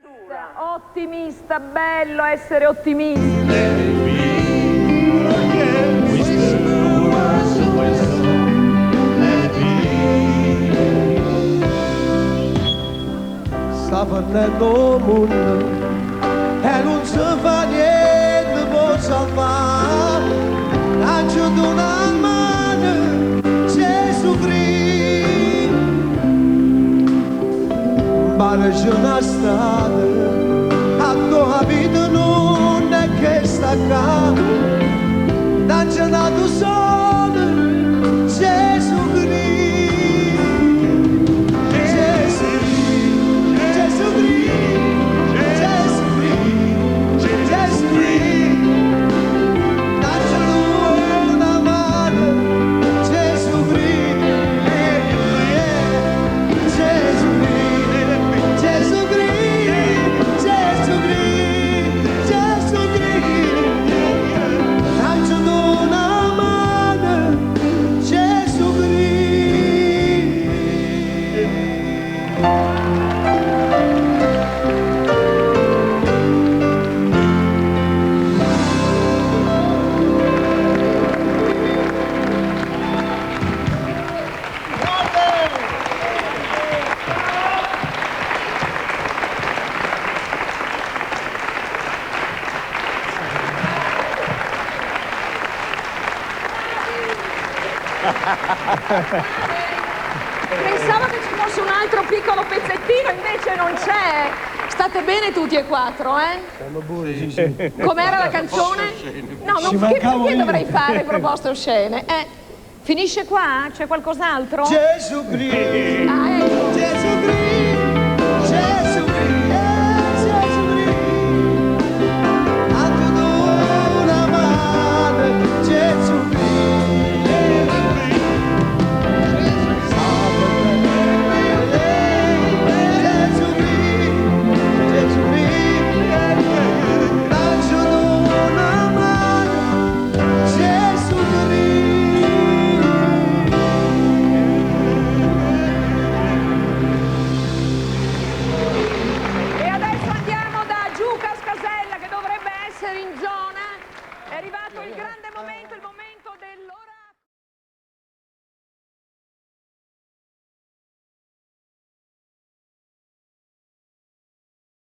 Ottimista, bello essere ottimisti. Sta venendo mondo e non si fa niente per salvare, lancio una mano Gesù Cristo, ma c'è una strada a tua vita non è che sta qua, lancio nato solo Gesù Cristo. Pensavo che ci fosse un altro piccolo pezzettino, invece non c'è. State bene tutti e quattro, eh? Com'era la canzone? No, non che dovrei fare proposte oscene. Finisce qua? C'è qualcos'altro? Gesù Cristo. Ah, ecco.